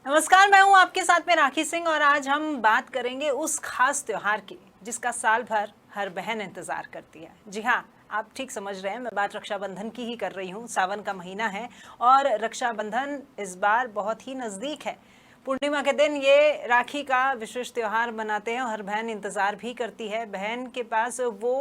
नमस्कार, मैं हूं आपके साथ में राखी सिंह और आज हम बात करेंगे उस खास त्योहार की जिसका साल भर हर बहन इंतजार करती है। जी हाँ, आप ठीक समझ रहे हैं, मैं बात रक्षाबंधन की ही कर रही हूँ। सावन का महीना है और रक्षाबंधन इस बार बहुत ही नज़दीक है। पूर्णिमा के दिन ये राखी का विशेष त्योहार मनाते हैं और हर बहन इंतज़ार भी करती है। बहन के पास वो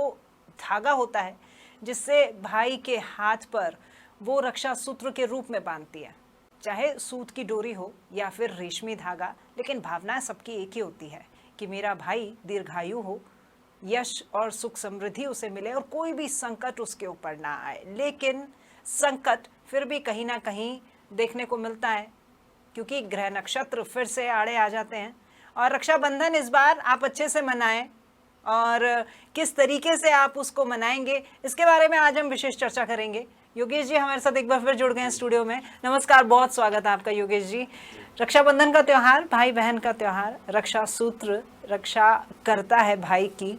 धागा होता है जिससे भाई के हाथ पर वो रक्षा सूत्र के रूप में बांधती है, चाहे सूत की डोरी हो या फिर रेशमी धागा, लेकिन भावना सबकी एक ही होती है कि मेरा भाई दीर्घायु हो, यश और सुख समृद्धि उसे मिले और कोई भी संकट उसके ऊपर ना आए। लेकिन संकट फिर भी कहीं ना कहीं देखने को मिलता है क्योंकि ग्रह नक्षत्र फिर से आड़े आ जाते हैं। और रक्षाबंधन इस बार आप अच्छे से मनाएं और किस तरीके से आप उसको मनाएंगे, इसके बारे में आज हम विशेष चर्चा करेंगे। योगेश जी हमारे साथ एक बार फिर जुड़ गए हैं स्टूडियो में। नमस्कार, बहुत स्वागत है आपका योगेश जी। रक्षाबंधन का त्यौहार, भाई बहन का त्यौहार, रक्षा सूत्र रक्षा करता है भाई की,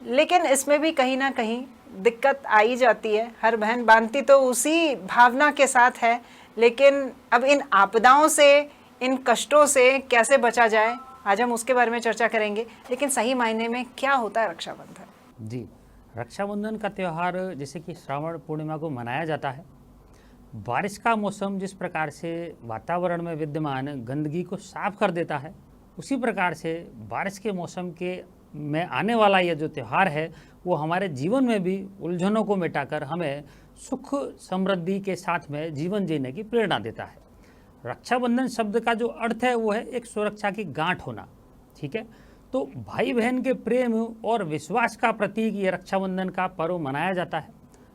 लेकिन इसमें भी कहीं ना कहीं दिक्कत आई जाती है। हर बहन बांधती तो उसी भावना के साथ है, लेकिन अब इन आपदाओं से, इन कष्टों से कैसे बचा जाए, आज हम उसके बारे में चर्चा करेंगे। लेकिन सही मायने में क्या होता है रक्षाबंधन? जी, रक्षाबंधन का त्यौहार जैसे कि श्रावण पूर्णिमा को मनाया जाता है। बारिश का मौसम जिस प्रकार से वातावरण में विद्यमान गंदगी को साफ कर देता है, उसी प्रकार से बारिश के मौसम के में आने वाला यह जो त्यौहार है वो हमारे जीवन में भी उलझनों को मिटाकर हमें सुख समृद्धि के साथ में जीवन जीने की प्रेरणा देता है। रक्षाबंधन शब्द का जो अर्थ है वो है एक सुरक्षा की गांठ होना। ठीक है, तो भाई बहन के प्रेम और विश्वास का प्रतीक ये रक्षाबंधन का पर्व मनाया जाता है।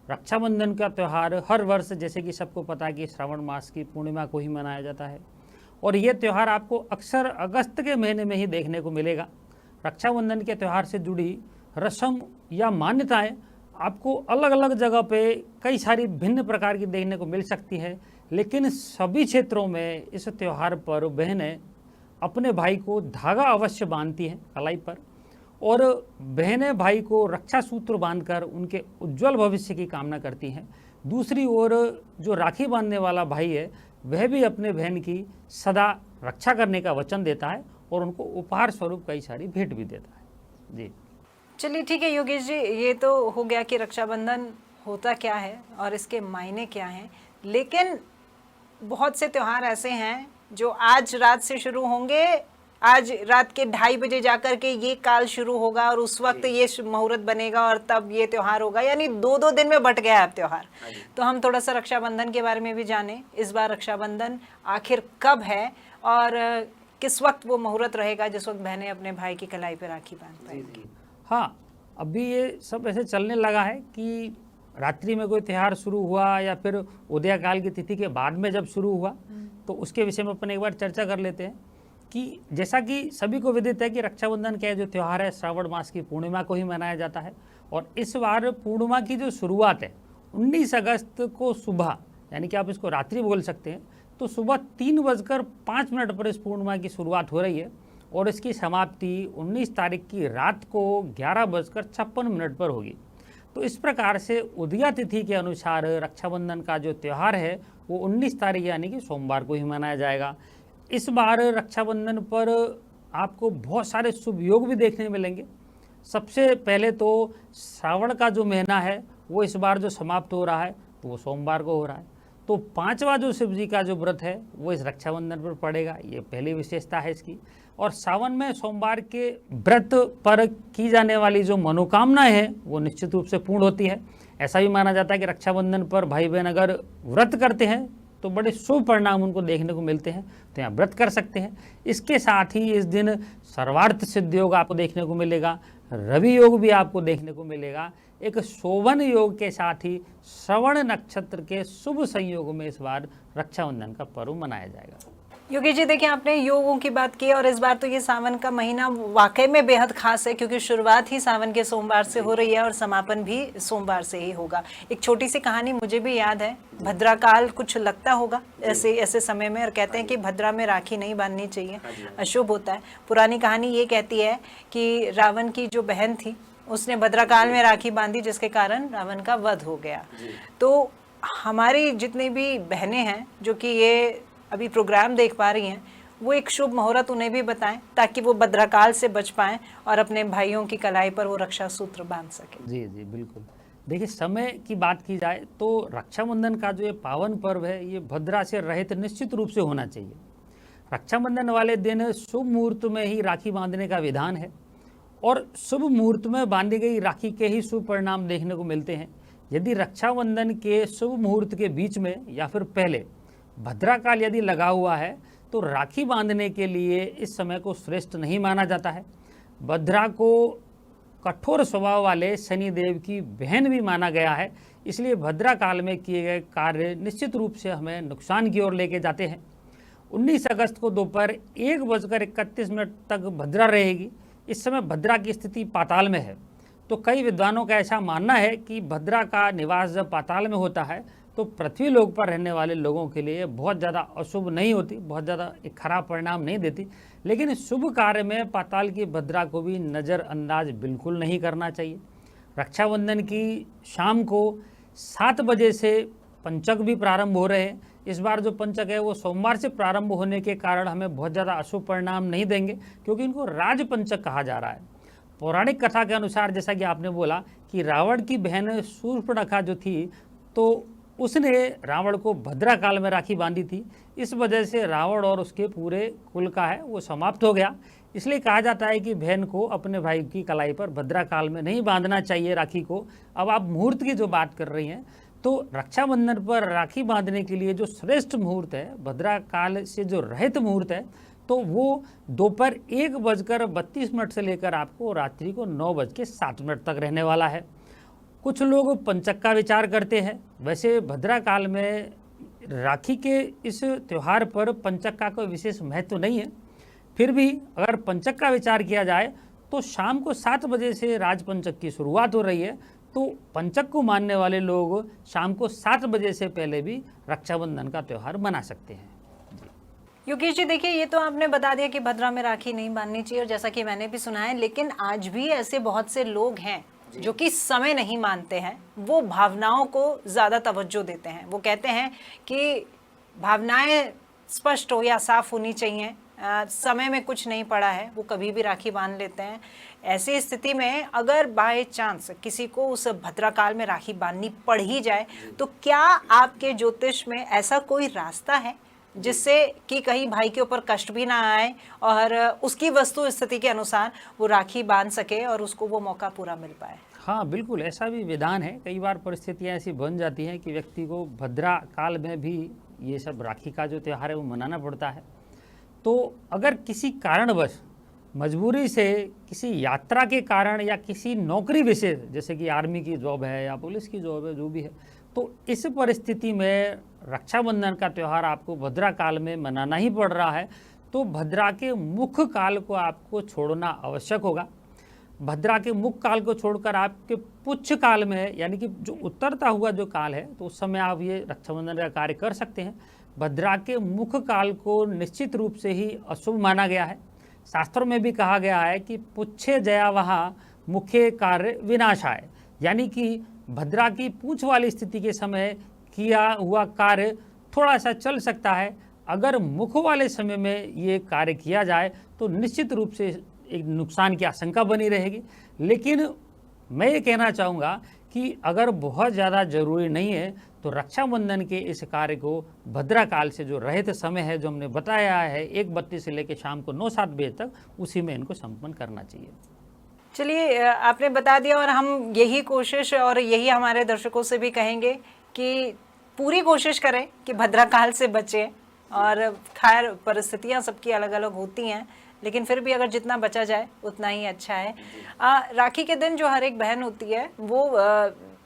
रक्षाबंधन का त्यौहार हर वर्ष जैसे कि सबको पता है कि श्रावण मास की पूर्णिमा को ही मनाया जाता है और ये त्यौहार आपको अक्सर अगस्त के महीने में ही देखने को मिलेगा। रक्षाबंधन के त्यौहार से जुड़ी रस्म या मान्यताएं आपको अलग अलग जगह पे कई सारी भिन्न प्रकार की देखने को मिल सकती है, लेकिन सभी क्षेत्रों में इस त्यौहार पर बहनें अपने भाई को धागा अवश्य बांधती हैं कलाई पर और बहनें भाई को रक्षा सूत्र बांधकर उनके उज्जवल भविष्य की कामना करती हैं। दूसरी ओर जो राखी बांधने वाला भाई है वह भी अपने बहन की सदा रक्षा करने का वचन देता है और उनको उपहार स्वरूप कई सारी भेंट भी देता है। जी चलिए ठीक है योगेश जी, ये तो हो गया कि रक्षाबंधन होता क्या है और इसके मायने क्या हैं। लेकिन बहुत से त्यौहार ऐसे हैं जो आज रात से शुरू होंगे, आज रात के 2:30 बजे जाकर के ये काल शुरू होगा और उस वक्त ये मुहूर्त बनेगा और तब ये त्यौहार होगा, यानी 2-2 दिन में बट गया है अब त्यौहार। तो हम थोड़ा सा रक्षाबंधन के बारे में भी जानें। इस बार रक्षाबंधन आखिर कब है और किस वक्त वो मुहूर्त रहेगा जिस वक्त बहनें अपने भाई की कलाई पर राखी बांध पाएंगी? हाँ, अभी ये सब ऐसे चलने लगा है कि रात्रि में कोई त्यौहार शुरू हुआ या फिर उदयकाल की तिथि के बाद में जब शुरू हुआ, तो उसके विषय में अपन एक बार चर्चा कर लेते हैं कि जैसा कि सभी को विदित है कि रक्षाबंधन का जो त्यौहार है श्रावण मास की पूर्णिमा को ही मनाया जाता है और इस बार पूर्णिमा की जो शुरुआत है 19 अगस्त को सुबह, यानी कि आप इसको रात्रि बोल सकते हैं, तो सुबह 3:05 पर इस पूर्णिमा की शुरुआत हो रही है और इसकी समाप्ति 19 तारीख की रात को 11:56 पर होगी। तो इस प्रकार से उदया तिथि के अनुसार रक्षाबंधन का जो त्यौहार है वो 19 तारीख यानी कि सोमवार को ही मनाया जाएगा। इस बार रक्षाबंधन पर आपको बहुत सारे शुभ योग भी देखने मिलेंगे। सबसे पहले तो श्रावण का जो महीना है वो इस बार जो समाप्त हो रहा है तो वो सोमवार को हो रहा है, तो 5वां जो शिव जी का जो व्रत है वो इस रक्षाबंधन पर पड़ेगा। ये पहली विशेषता है इसकी। और सावन में सोमवार के व्रत पर की जाने वाली जो मनोकामनाएं हैं वो निश्चित रूप से पूर्ण होती है। ऐसा भी माना जाता है कि रक्षाबंधन पर भाई बहन अगर व्रत करते हैं तो बड़े शुभ परिणाम उनको देखने को मिलते हैं, तो यहाँ व्रत कर सकते हैं। इसके साथ ही इस दिन सर्वार्थ सिद्ध योग आपको देखने को मिलेगा, रवि योग भी आपको देखने को मिलेगा। एक शोभन योग के साथ ही श्रवण नक्षत्र के शुभ संयोग में इस बार रक्षाबंधन का पर्व मनाया जाएगा। योगेश जी देखिए, आपने योगों की बात की और इस बार तो ये सावन का महीना वाकई में बेहद खास है क्योंकि शुरुआत ही सावन के सोमवार से हो रही है और समापन भी सोमवार से ही होगा। एक छोटी सी कहानी मुझे भी याद है, भद्राकाल कुछ लगता होगा ऐसे समय में, और कहते हैं कि भद्रा में राखी नहीं बांधनी चाहिए, अशुभ होता है। पुरानी कहानी ये कहती है कि रावण की जो बहन थी उसने भद्राकाल में राखी बांधी जिसके कारण रावण का वध हो गया। तो हमारी जितनी भी बहनें हैं जो कि ये अभी प्रोग्राम देख पा रही हैं, वो एक शुभ मुहूर्त उन्हें भी बताएं ताकि वो भद्रकाल से बच पाएं और अपने भाइयों की कलाई पर वो रक्षा सूत्र बांध सके। जी जी बिल्कुल। देखिए, समय की बात की जाए तो रक्षाबंधन का जो ये पावन पर्व है ये भद्रा से रहित निश्चित रूप से होना चाहिए। रक्षाबंधन वाले दिन शुभ मुहूर्त में ही राखी बांधने का विधान है और शुभ मुहूर्त में बांधी गई राखी के ही शुभ परिणाम देखने को मिलते हैं। यदि रक्षाबंधन के शुभ मुहूर्त के बीच में या फिर पहले भद्राकाल यदि लगा हुआ है तो राखी बांधने के लिए इस समय को श्रेष्ठ नहीं माना जाता है। भद्रा को कठोर स्वभाव वाले शनिदेव की बहन भी माना गया है, इसलिए भद्रा काल में किए गए कार्य निश्चित रूप से हमें नुकसान की ओर लेके जाते हैं। 19 अगस्त को दोपहर 1:31 तक भद्रा रहेगी। इस समय भद्रा की स्थिति पाताल में है, तो कई विद्वानों का ऐसा मानना है कि भद्रा का निवास जब पाताल में होता है तो पृथ्वी लोक पर रहने वाले लोगों के लिए बहुत ज़्यादा अशुभ नहीं होती, बहुत ज़्यादा एक खराब परिणाम नहीं देती। लेकिन शुभ कार्य में पाताल की भद्रा को भी नज़रअंदाज बिल्कुल नहीं करना चाहिए। रक्षाबंधन की शाम को 7 बजे से पंचक भी प्रारंभ हो रहे हैं। इस बार जो पंचक है वो सोमवार से प्रारंभ होने के कारण हमें बहुत ज़्यादा अशुभ परिणाम नहीं देंगे, क्योंकि इनको राज पंचक कहा जा रहा है। पौराणिक कथा के अनुसार, जैसा कि आपने बोला कि रावण की बहन शूर्पणखा जो थी तो उसने रावण को भद्रा काल में राखी बांधी थी। इस वजह से रावण और उसके पूरे कुल का है वो समाप्त हो गया। इसलिए कहा जाता है कि बहन को अपने भाई की कलाई पर भद्रा काल में नहीं बांधना चाहिए राखी को। अब आप मुहूर्त की जो बात कर रही हैं, तो रक्षाबंधन पर राखी बांधने के लिए जो श्रेष्ठ मुहूर्त है, भद्रा काल से जो रहित मुहूर्त है, तो वो दोपहर 1:32 से लेकर आपको रात्रि को 9:07 तक रहने वाला है। कुछ लोग पंचक का विचार करते हैं। वैसे भद्रा काल में राखी के इस त्यौहार पर पंचक का कोई विशेष महत्व नहीं है, फिर भी अगर पंचक का विचार किया जाए तो शाम को 7 बजे से राजपंचक की शुरुआत हो रही है, तो पंचक को मानने वाले लोग शाम को 7 बजे से पहले भी रक्षाबंधन का त्यौहार मना सकते हैं। योगेश जी, देखिए ये तो आपने बता दिया कि भद्रा में राखी नहीं बांधनी चाहिए, और जैसा कि मैंने भी सुना है, लेकिन आज भी ऐसे बहुत से लोग हैं जो कि समय नहीं मानते हैं, वो भावनाओं को ज़्यादा तवज्जो देते हैं। वो कहते हैं कि भावनाएं स्पष्ट हो या साफ होनी चाहिए, समय में कुछ नहीं पड़ा है, वो कभी भी राखी बांध लेते हैं। ऐसी स्थिति में अगर बाय चांस किसी को उस भद्राकाल में राखी बांधनी पड़ ही जाए, तो क्या आपके ज्योतिष में ऐसा कोई रास्ता है जिससे कि कहीं भाई के ऊपर कष्ट भी ना आए और उसकी वस्तु स्थिति के अनुसार वो राखी बांध सके और उसको वो मौका पूरा मिल पाए? हाँ बिल्कुल, ऐसा भी विधान है। कई बार परिस्थितियाँ ऐसी बन जाती हैं कि व्यक्ति को भद्रा काल में भी ये सब राखी का जो त्यौहार है वो मनाना पड़ता है। तो अगर किसी कारणवश मजबूरी से, किसी यात्रा के कारण या किसी नौकरी विशेष, जैसे कि आर्मी की जॉब है या पुलिस की जॉब है, जो भी है, तो इस परिस्थिति में रक्षाबंधन का त्यौहार आपको भद्रा काल में मनाना ही पड़ रहा है, तो भद्रा के मुख्य काल को आपको छोड़ना आवश्यक होगा। भद्रा के मुख्य काल को छोड़कर आपके पुच्छ काल में, यानी कि जो उतरता हुआ जो काल है, तो उस समय आप ये रक्षाबंधन का कार्य कर सकते हैं। भद्रा के मुख्य काल को निश्चित रूप से ही अशुभ माना गया है। शास्त्रों में भी कहा गया है कि पुच्छे जया वहाँ मुख्य कार्य विनाशाय, यानी कि भद्रा की पूंछ वाली स्थिति के समय किया हुआ कार्य थोड़ा सा चल सकता है, अगर मुख वाले समय में ये कार्य किया जाए तो निश्चित रूप से एक नुकसान की आशंका बनी रहेगी। लेकिन मैं ये कहना चाहूँगा कि अगर बहुत ज़्यादा ज़रूरी नहीं है तो रक्षाबंधन के इस कार्य को भद्रा काल से जो रहित समय है, जो हमने बताया है 1:32 से लेकर शाम को 9-7 बजे तक, उसी में इनको संपन्न करना चाहिए। चलिए, आपने बता दिया और हम यही कोशिश और यही हमारे दर्शकों से भी कहेंगे कि पूरी कोशिश करें कि भद्राकाल से बचें। और खैर परिस्थितियां सबकी अलग अलग होती हैं, लेकिन फिर भी अगर जितना बचा जाए उतना ही अच्छा है। राखी के दिन जो हर एक बहन होती है वो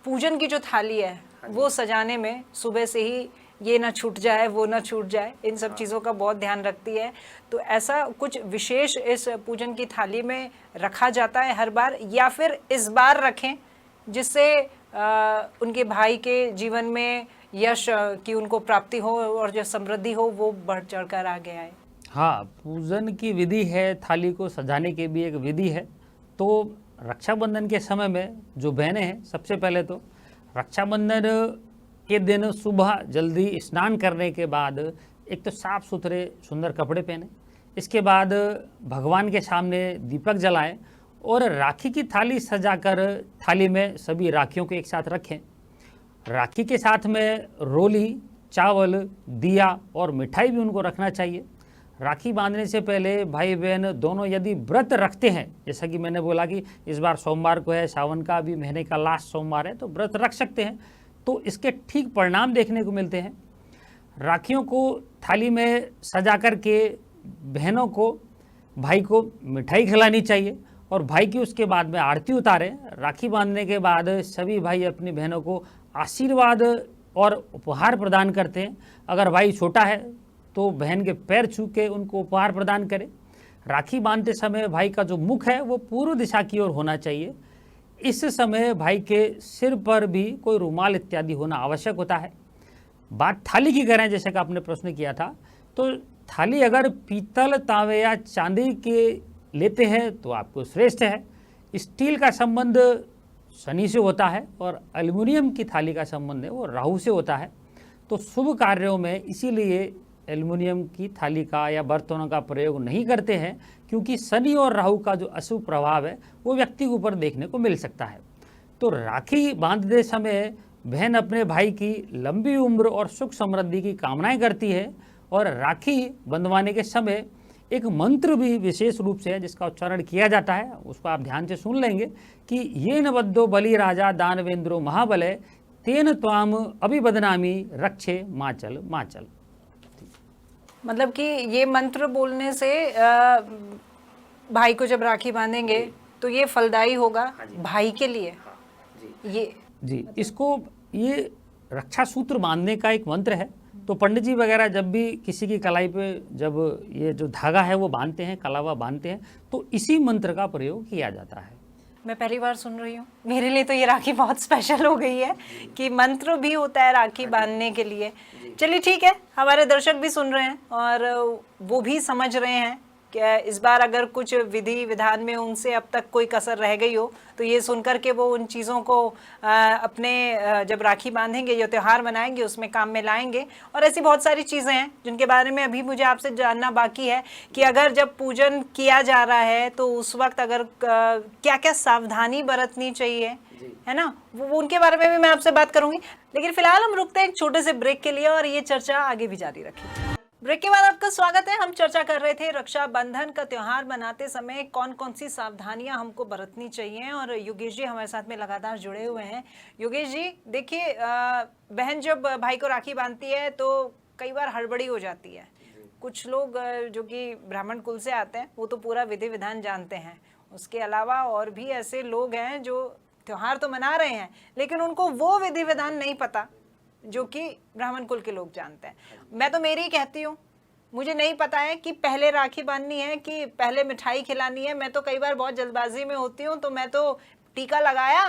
पूजन की जो थाली है वो सजाने में सुबह से ही ये ना छूट जाए, वो ना छूट जाए, इन सब चीज़ों का बहुत ध्यान रखती है। तो ऐसा कुछ विशेष इस पूजन की थाली में रखा जाता है हर बार, या फिर इस बार रखें जिससे उनके भाई के जीवन में यश की उनको प्राप्ति हो और जो समृद्धि हो वो बढ़ चढ़ कर आगे आए? हाँ, पूजन की विधि है, थाली को सजाने की भी एक विधि है। तो रक्षाबंधन के समय में जो बहनें हैं, सबसे पहले तो रक्षाबंधन के दिन सुबह जल्दी स्नान करने के बाद एक तो साफ़ सुथरे सुंदर कपड़े पहने, इसके बाद भगवान के सामने दीपक जलाएं और राखी की थाली सजाकर थाली में सभी राखियों को एक साथ रखें। राखी के साथ में रोली, चावल, दिया और मिठाई भी उनको रखना चाहिए। राखी बांधने से पहले भाई बहन दोनों यदि व्रत रखते हैं, जैसा कि मैंने बोला कि इस बार सोमवार को है, सावन का भी महीने का लास्ट सोमवार है, तो व्रत रख सकते हैं, तो इसके ठीक परिणाम देखने को मिलते हैं। राखियों को थाली में सजा कर के बहनों को, भाई को मिठाई खिलानी चाहिए और भाई की उसके बाद में आरती उतारें। राखी बांधने के बाद सभी भाई अपनी बहनों को आशीर्वाद और उपहार प्रदान करते हैं। अगर भाई छोटा है तो बहन के पैर छू के उनको उपहार प्रदान करें। राखी बांधते समय भाई का जो मुख है वो पूर्व दिशा की ओर होना चाहिए। इस समय भाई के सिर पर भी कोई रुमाल इत्यादि होना आवश्यक होता है। बात थाली की करें, जैसे कि आपने प्रश्न किया था, तो थाली अगर पीतल, तांबे या चांदी के लेते हैं तो आपको श्रेष्ठ है। स्टील का संबंध शनि से होता है और एल्युमिनियम की थाली का संबंध है वो राहु से होता है। तो शुभ कार्यों में इसीलिए एल्युमिनियम की थाली का या बर्तनों का प्रयोग नहीं करते हैं, क्योंकि शनि और राहु का जो अशुभ प्रभाव है वो व्यक्ति के ऊपर देखने को मिल सकता है। तो राखी बांधते समय बहन अपने भाई की लंबी उम्र और सुख समृद्धि की कामनाएं करती है और राखी बंधवाने के समय एक मंत्र भी विशेष रूप से है जिसका उच्चारण किया जाता है, उसको आप ध्यान से सुन लेंगे कि ये न बद्धो बलि राजा दानवेंद्रो महाबले तेन त्वाम अभिबदनामी रक्षे माचल माचल। मतलब कि ये मंत्र बोलने से भाई को जब राखी बांधेंगे तो ये फलदायी होगा भाई के लिए। ये जी, इसको ये रक्षा सूत्र बांधने का एक मंत्र है। तो पंडित जी वगैरह जब भी किसी की कलाई पे जब ये जो धागा है वो बांधते हैं, कलावा बांधते हैं, तो इसी मंत्र का प्रयोग किया जाता है। मैं पहली बार सुन रही हूँ, मेरे लिए तो ये राखी बहुत स्पेशल हो गई है कि मंत्र भी होता है राखी बांधने के लिए। चलिए ठीक है, हमारे दर्शक भी सुन रहे हैं और वो भी समझ रहे हैं कि इस बार अगर कुछ विधि विधान में उनसे अब तक कोई कसर रह गई हो तो ये सुनकर के वो उन चीज़ों को अपने जब राखी बांधेंगे, जो त्यौहार मनाएंगे, उसमें काम में लाएंगे। और ऐसी बहुत सारी चीज़ें हैं जिनके बारे में अभी मुझे आपसे जानना बाकी है कि अगर जब पूजन किया जा रहा है तो उस वक्त अगर क्या क्या सावधानी बरतनी चाहिए, है ना, वो उनके बारे में भी मैं आपसे बात करूंगी। लेकिन फिलहाल हम रुकते हैं एक छोटे से ब्रेक के लिए और ये चर्चा आगे भी जारी रखेंगे। ब्रेक के बाद आपका स्वागत है। हम चर्चा कर रहे थे रक्षाबंधन का त्योहार मनाते समय कौन कौन सी सावधानियां हमको बरतनी चाहिए और योगेश जी हमारे साथ में लगातार जुड़े हुए हैं। योगेश जी देखिए, बहन जब भाई को राखी बांधती है तो कई बार हड़बड़ी हो जाती है। कुछ लोग जो कि ब्राह्मण कुल से आते हैं वो तो पूरा विधि विधान जानते हैं, उसके अलावा और भी ऐसे लोग हैं जो त्योहार तो मना रहे हैं लेकिन उनको वो विधि विधान नहीं पता जो कि ब्राह्मण कुल के लोग जानते हैं। मैं तो मेरी ही कहती हूँ, मुझे नहीं पता है कि पहले राखी बांधनी है कि पहले मिठाई खिलानी है। मैं तो कई बार बहुत जल्दबाजी में होती हूँ तो मैं तो टीका लगाया,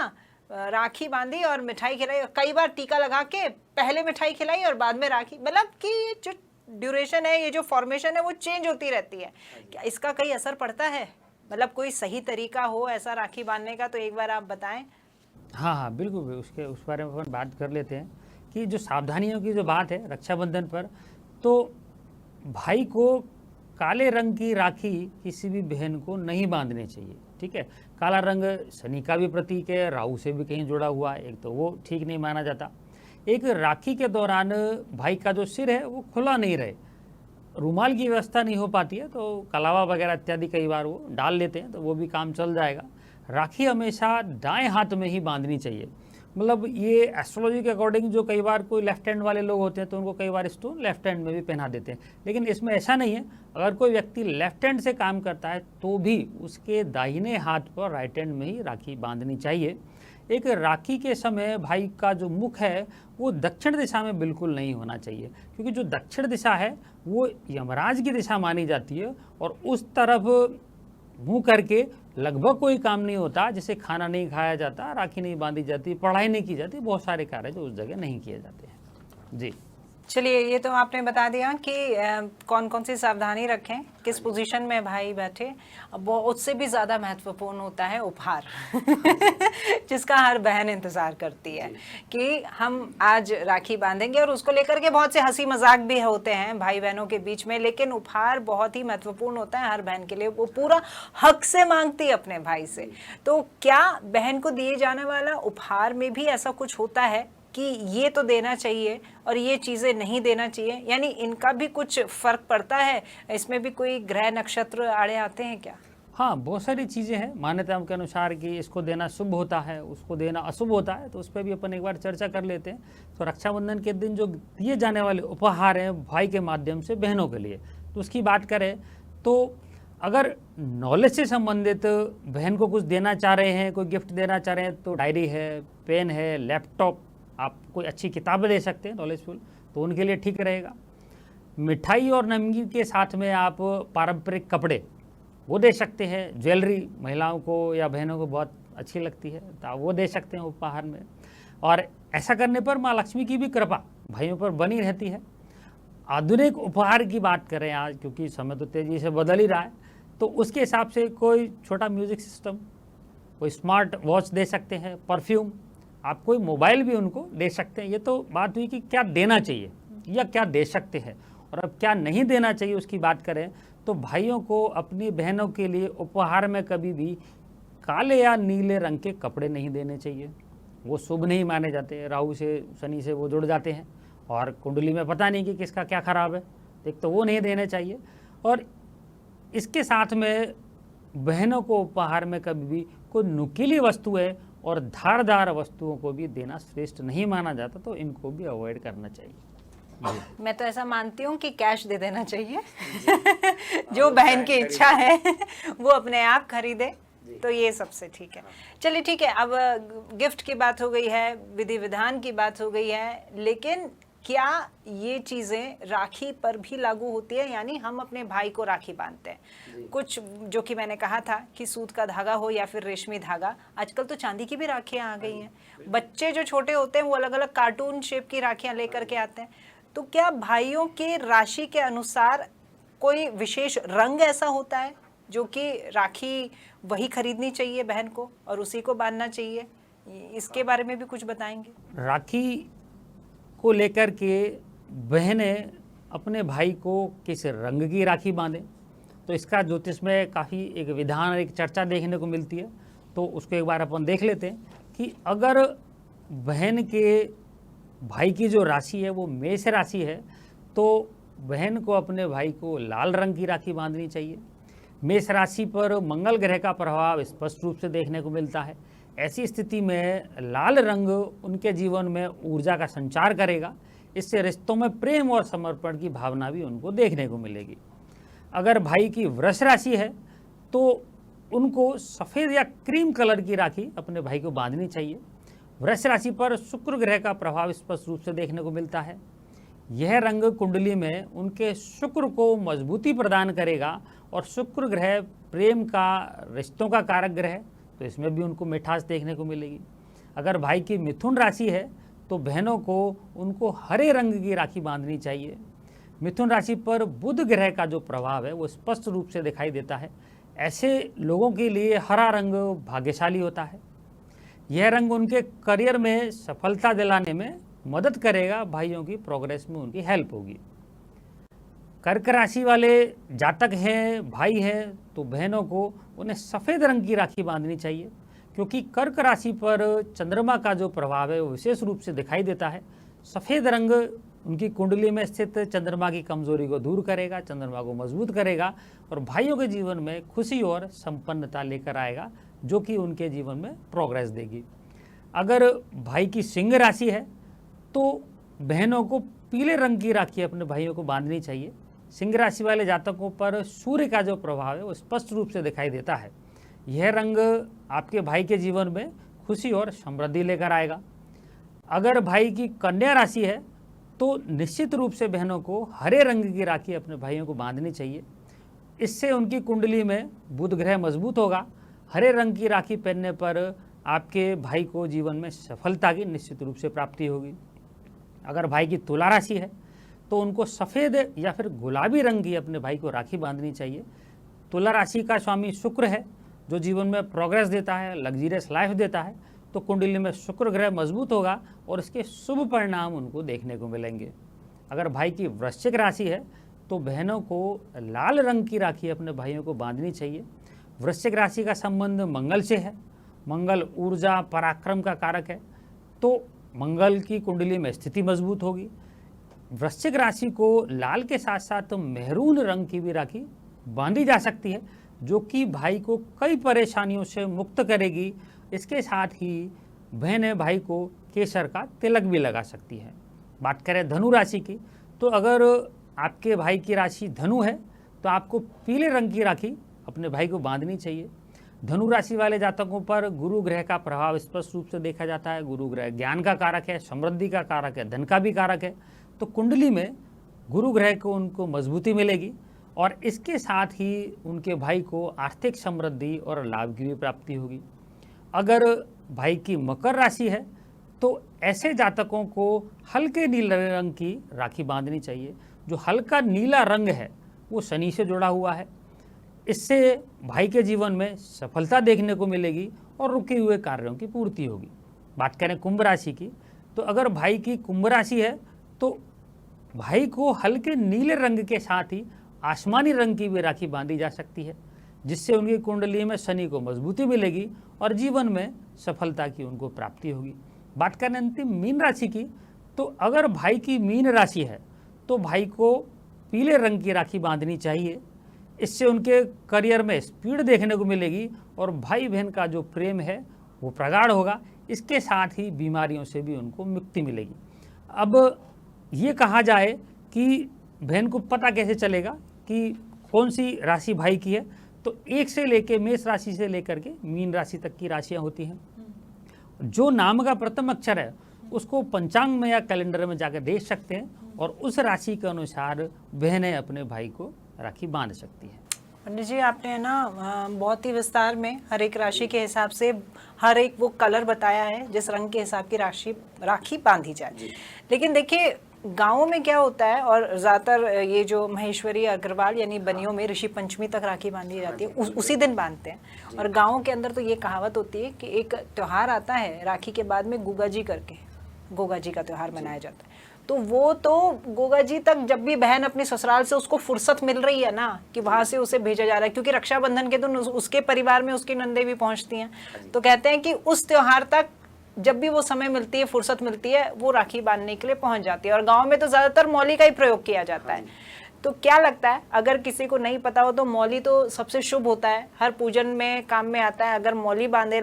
राखी बांधी और मिठाई खिलाई। कई बार टीका लगा के पहले मिठाई खिलाई और बाद में राखी, मतलब कि जो ड्यूरेशन है, ये जो फॉर्मेशन है वो चेंज होती रहती है। क्या इसका कई असर पड़ता है? मतलब कोई सही तरीका हो ऐसा राखी बांधने का तो एक बार आप बताएं। हाँ, बिल्कुल, उसके उस बारे में अपन बात कर लेते हैं कि जो सावधानियों की जो बात है रक्षाबंधन पर, तो भाई को काले रंग की राखी किसी भी बहन को नहीं बांधनी चाहिए। ठीक है, काला रंग शनि का भी प्रतीक है, राहु से भी कहीं जुड़ा हुआ है, एक तो वो ठीक नहीं माना जाता। एक राखी के दौरान भाई का जो सिर है वो खुला नहीं रहे, रुमाल की व्यवस्था नहीं हो पाती है तो कलावा वगैरह इत्यादि कई बार वो डाल लेते हैं तो वो भी काम चल जाएगा। राखी हमेशा दाएं हाथ में ही बांधनी चाहिए। मतलब ये एस्ट्रोलॉजी के अकॉर्डिंग जो कई बार कोई लेफ्ट हैंड वाले लोग होते हैं तो उनको कई बार स्टोन लेफ्ट हैंड में भी पहना देते हैं, लेकिन इसमें ऐसा नहीं है। अगर कोई व्यक्ति लेफ्ट हैंड से काम करता है तो भी उसके दाहिने हाथ पर राइट हैंड में ही राखी बांधनी चाहिए। एक राखी के समय भाई का जो मुख है वो दक्षिण दिशा में बिल्कुल नहीं होना चाहिए, क्योंकि जो दक्षिण दिशा है वो यमराज की दिशा मानी जाती है और उस तरफ मुंह करके लगभग कोई काम नहीं होता। जैसे खाना नहीं खाया जाता, राखी नहीं बांधी जाती, पढ़ाई नहीं की जाती, बहुत सारे कार्य जो उस जगह नहीं किए जाते हैं। जी चलिए, ये तो आपने बता दिया कि कौन कौन सी सावधानी रखें, किस पोजीशन में भाई बैठे। अब वो उससे भी ज़्यादा महत्वपूर्ण होता है उपहार जिसका हर बहन इंतज़ार करती है कि हम आज राखी बांधेंगे, और उसको लेकर के बहुत से हंसी मजाक भी होते हैं भाई बहनों के बीच में, लेकिन उपहार बहुत ही महत्वपूर्ण होता है हर बहन के लिए। वो पूरा हक से मांगती है अपने भाई से। तो क्या बहन को दिए जाने वाला उपहार में भी ऐसा कुछ होता है कि ये तो देना चाहिए और ये चीज़ें नहीं देना चाहिए, यानी इनका भी कुछ फर्क पड़ता है? इसमें भी कोई ग्रह नक्षत्र आड़े आते हैं क्या? हाँ, बहुत सारी चीज़ें हैं मान्यताओं के अनुसार कि इसको देना शुभ होता है, उसको देना अशुभ होता है, तो उस पर भी अपन एक बार चर्चा कर लेते हैं। तो रक्षाबंधन के दिन जो दिए जाने वाले उपहार हैं भाई के माध्यम से बहनों के लिए, तो उसकी बात करें तो अगर नॉलेज से संबंधित बहन को कुछ देना चाह रहे हैं, कोई गिफ्ट देना चाह रहे हैं, तो डायरी है, पेन है, लैपटॉप, आप कोई अच्छी किताबें दे सकते हैं नॉलेजफुल, तो उनके लिए ठीक रहेगा। मिठाई और नमकीन के साथ में आप पारंपरिक कपड़े वो दे सकते हैं। ज्वेलरी महिलाओं को या बहनों को बहुत अच्छी लगती है, तो आप वो दे सकते हैं उपहार में। और ऐसा करने पर माँ लक्ष्मी की भी कृपा भाइयों पर बनी रहती है। आधुनिक उपहार की बात करें आज, क्योंकि समय तो तेज़ी से बदल ही रहा है, तो उसके हिसाब से कोई छोटा म्यूज़िक सिस्टम, कोई स्मार्ट वॉच दे सकते हैं, परफ्यूम, आप कोई मोबाइल भी उनको दे सकते हैं। ये तो बात हुई कि क्या देना चाहिए या क्या दे सकते हैं, और अब क्या नहीं देना चाहिए उसकी बात करें तो भाइयों को अपनी बहनों के लिए उपहार में कभी भी काले या नीले रंग के कपड़े नहीं देने चाहिए। वो शुभ नहीं माने जाते, राहु से शनि से वो जुड़ जाते हैं, और कुंडली में पता नहीं कि किसका क्या खराब है, एक तो वो नहीं देने चाहिए। और इसके साथ में बहनों को उपहार में कभी भी कोई नुकीली वस्तुएं और धारदार वस्तुओं को भी देना श्रेष्ठ नहीं माना जाता, तो इनको भी अवॉइड करना चाहिए। मैं तो ऐसा मानती हूँ कि कैश दे देना चाहिए जो बहन की इच्छा है वो अपने आप खरीदे, तो ये सबसे ठीक है। चलिए ठीक है, अब गिफ्ट की बात हो गई है, विधि विधान की बात हो गई है, लेकिन क्या ये चीज़ें राखी पर भी लागू होती है? यानी हम अपने भाई को राखी बांधते हैं, कुछ जो कि मैंने कहा था कि सूत का धागा हो या फिर रेशमी धागा, आजकल तो चांदी की भी राखियाँ आ गई हैं। बच्चे जो छोटे होते हैं वो अलग अलग कार्टून शेप की राखियाँ लेकर के आते हैं। तो क्या भाइयों के राशि के अनुसार कोई विशेष रंग ऐसा होता है जो कि राखी वही खरीदनी चाहिए बहन को और उसी को बांधना चाहिए? इसके बारे में भी कुछ बताएंगे? राखी को लेकर के बहनें अपने भाई को किस रंग की राखी बांधें, तो इसका ज्योतिष में काफ़ी एक विधान, एक चर्चा देखने को मिलती है। तो उसको एक बार अपन देख लेते हैं कि अगर बहन के भाई की जो राशि है वो मेष राशि है, तो बहन को अपने भाई को लाल रंग की राखी बांधनी चाहिए। मेष राशि पर मंगल ग्रह का प्रभाव स्पष्ट रूप से देखने को मिलता है। ऐसी स्थिति में लाल रंग उनके जीवन में ऊर्जा का संचार करेगा। इससे रिश्तों में प्रेम और समर्पण की भावना भी उनको देखने को मिलेगी। अगर भाई की वृष राशि है तो उनको सफ़ेद या क्रीम कलर की राखी अपने भाई को बांधनी चाहिए। वृष राशि पर शुक्र ग्रह का प्रभाव स्पष्ट रूप से देखने को मिलता है। यह रंग कुंडली में उनके शुक्र को मजबूती प्रदान करेगा, और शुक्र ग्रह प्रेम का, रिश्तों का कारक ग्रह है, तो इसमें भी उनको मिठास देखने को मिलेगी। अगर भाई की मिथुन राशि है तो बहनों को उनको हरे रंग की राखी बांधनी चाहिए। मिथुन राशि पर बुध ग्रह का जो प्रभाव है वो स्पष्ट रूप से दिखाई देता है। ऐसे लोगों के लिए हरा रंग भाग्यशाली होता है। यह रंग उनके करियर में सफलता दिलाने में मदद करेगा, भाइयों की प्रोग्रेस में उनकी हेल्प होगी। कर्क राशि वाले जातक हैं, भाई हैं, तो बहनों को उन्हें सफ़ेद रंग की राखी बांधनी चाहिए, क्योंकि कर्क राशि पर चंद्रमा का जो प्रभाव है वो विशेष रूप से दिखाई देता है। सफ़ेद रंग उनकी कुंडली में स्थित चंद्रमा की कमजोरी को दूर करेगा, चंद्रमा को मजबूत करेगा, और भाइयों के जीवन में खुशी और संपन्नता लेकर आएगा, जो कि उनके जीवन में प्रोग्रेस देगी। अगर भाई की सिंह राशि है तो बहनों को पीले रंग की राखी अपने भाइयों को बांधनी चाहिए। सिंह राशि वाले जातकों पर सूर्य का जो प्रभाव है वो स्पष्ट रूप से दिखाई देता है। यह रंग आपके भाई के जीवन में खुशी और समृद्धि लेकर आएगा। अगर भाई की कन्या राशि है तो निश्चित रूप से बहनों को हरे रंग की राखी अपने भाइयों को बांधनी चाहिए। इससे उनकी कुंडली में बुध ग्रह मजबूत होगा। हरे रंग की राखी पहनने पर आपके भाई को जीवन में सफलता की निश्चित रूप से प्राप्ति होगी। अगर भाई की तुला राशि है तो उनको सफ़ेद या फिर गुलाबी रंग की अपने भाई को राखी बांधनी चाहिए। तुला राशि का स्वामी शुक्र है, जो जीवन में प्रोग्रेस देता है, लग्जरियस लाइफ देता है। तो कुंडली में शुक्र ग्रह मजबूत होगा और इसके शुभ परिणाम उनको देखने को मिलेंगे। अगर भाई की वृश्चिक राशि है तो बहनों को लाल रंग की राखी अपने भाइयों को बांधनी चाहिए। वृश्चिक राशि का संबंध मंगल से है। मंगल ऊर्जा पराक्रम का कारक है, तो मंगल की कुंडली में स्थिति मजबूत होगी। वृश्चिक राशि को लाल के साथ साथ मेहरून रंग की भी राखी बांधी जा सकती है, जो कि भाई को कई परेशानियों से मुक्त करेगी। इसके साथ ही बहनें भाई को केसर का तिलक भी लगा सकती है। बात करें धनु राशि की, तो अगर आपके भाई की राशि धनु है तो आपको पीले रंग की राखी अपने भाई को बांधनी चाहिए। धनु राशि वाले जातकों पर गुरु ग्रह का प्रभाव स्पष्ट रूप से देखा जाता है। गुरु ग्रह ज्ञान का कारक है, समृद्धि का कारक है, धन का भी कारक है। तो कुंडली में गुरु ग्रह को उनको मजबूती मिलेगी और इसके साथ ही उनके भाई को आर्थिक समृद्धि और लाभ की भी प्राप्ति होगी। अगर भाई की मकर राशि है तो ऐसे जातकों को हल्के नीले रंग की राखी बांधनी चाहिए। जो हल्का नीला रंग है वो शनि से जुड़ा हुआ है। इससे भाई के जीवन में सफलता देखने को मिलेगी और रुके हुए कार्यों की पूर्ति होगी। बात करें कुंभ राशि की, तो अगर भाई की कुंभ राशि है तो भाई को हल्के नीले रंग के साथ ही आसमानी रंग की भी राखी बांधी जा सकती है, जिससे उनकी कुंडली में शनि को मजबूती मिलेगी और जीवन में सफलता की उनको प्राप्ति होगी। बात करें अंतिम मीन राशि की, तो अगर भाई की मीन राशि है तो भाई को पीले रंग की राखी बांधनी चाहिए। इससे उनके करियर में स्पीड देखने को मिलेगी और भाई बहन का जो प्रेम है वो प्रगाढ़ होगा। इसके साथ ही बीमारियों से भी उनको मुक्ति मिलेगी। अब ये कहा जाए कि बहन को पता कैसे चलेगा कि कौन सी राशि भाई की है, तो एक से लेके मेष राशि से लेकर के मीन राशि तक की राशियां होती हैं। जो नाम का प्रथम अक्षर है उसको पंचांग में या कैलेंडर में जाकर देख सकते हैं और उस राशि के अनुसार बहनें अपने भाई को राखी बांध सकती है। पंडित जी, आपने ना बहुत ही विस्तार में हर एक राशि के हिसाब से हर एक वो कलर बताया है जिस रंग के हिसाब की राखी बांधी जाए। लेकिन देखिए गाँवों में क्या होता है, और ज़्यादातर ये जो महेश्वरी अग्रवाल यानी बनियों में ऋषि पंचमी तक राखी बांधी जाती है, उसी दिन बांधते हैं। और गाँवों के अंदर तो ये कहावत होती है कि एक त्यौहार आता है राखी के बाद में गोगा जी करके, गोगा जी का त्यौहार मनाया जाता है। तो वो तो गोगा जी तक जब भी बहन अपनी ससुराल से उसको फुर्सत मिल रही है ना कि वहाँ से उसे भेजा जा रहा है, क्योंकि रक्षाबंधन के दिन उसके परिवार में उसकी नंदे भी पहुँचती हैं, तो कहते हैं कि उस त्यौहार तक जब भी वो समय मिलती है, फुर्सत मिलती है, वो राखी बांधने के लिए पहुंच जाती है। और गांव में तो ज़्यादातर मौली का ही प्रयोग किया जाता है। तो क्या लगता है, अगर किसी को नहीं पता हो तो मौली तो सबसे शुभ होता है, हर पूजन में काम में आता है। अगर मौली बांधे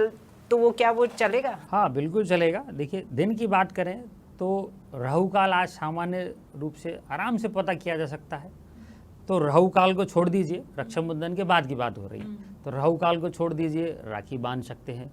तो वो क्या वो चलेगा? हाँ बिल्कुल चलेगा। देखिए दिन की बात करें तो राहु काल आज सामान्य रूप से आराम से पता किया जा सकता है। तो राहु काल को छोड़ दीजिए, रक्षाबंधन के बाद की बात हो रही है, तो राहु काल को छोड़ दीजिए, राखी बांध सकते हैं।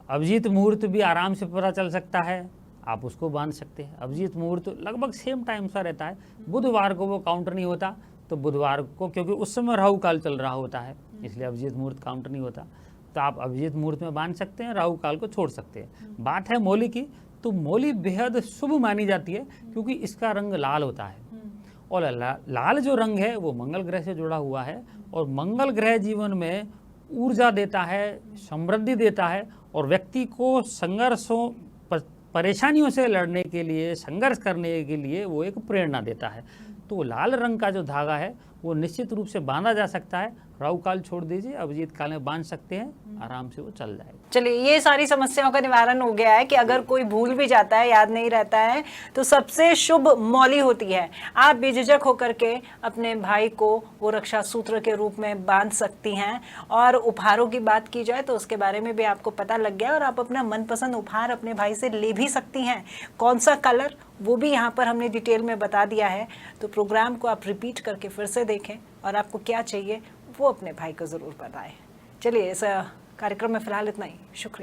अभिजीत मुहूर्त भी आराम से पता चल सकता है, आप उसको बांध सकते हैं। अभिजीत मुहूर्त लगभग सेम टाइम सा रहता है। बुधवार को वो काउंटर नहीं होता, तो बुधवार को क्योंकि उस समय राहु काल चल रहा होता है, इसलिए अभिजीत मुहूर्त काउंटर नहीं होता। तो आप अभिजीत मुहूर्त में बांध सकते हैं, राहु काल को छोड़ सकते हैं। बात है मौली की, तो मौली बेहद शुभ मानी जाती है क्योंकि इसका रंग लाल होता है और लाल जो रंग है वो मंगल ग्रह से जुड़ा हुआ है और मंगल ग्रह जीवन में ऊर्जा देता है, समृद्धि देता है और व्यक्ति को संघर्षों परेशानियों से लड़ने के लिए, संघर्ष करने के लिए वो एक प्रेरणा देता है। तो लाल रंग का जो धागा है वो निश्चित रूप से बांधा जा सकता है। राहु काल छोड़ दीजिए, अभिजीत काल में बांध सकते हैं, आराम से वो चल जाएगा। चलिए, ये सारी समस्याओं का निवारण हो गया है कि अगर कोई भूल भी जाता है, याद नहीं रहता है, तो सबसे शुभ मौली होती है। आप बेझिझक होकर के अपने भाई को वो रक्षा सूत्र के रूप में बांध सकती हैं। और उपहारों की बात की जाए तो उसके बारे में भी आपको पता लग गया और आप अपना मनपसंद उपहार अपने भाई से ले भी सकती हैं। कौन सा कलर, वो भी यहाँ पर हमने डिटेल में बता दिया है। तो प्रोग्राम को आप रिपीट करके फिर से देखें और आपको क्या चाहिए वो अपने भाई को ज़रूर बताएं। चलिए, इस कार्यक्रम में फ़िलहाल इतना ही। शुक्रिया।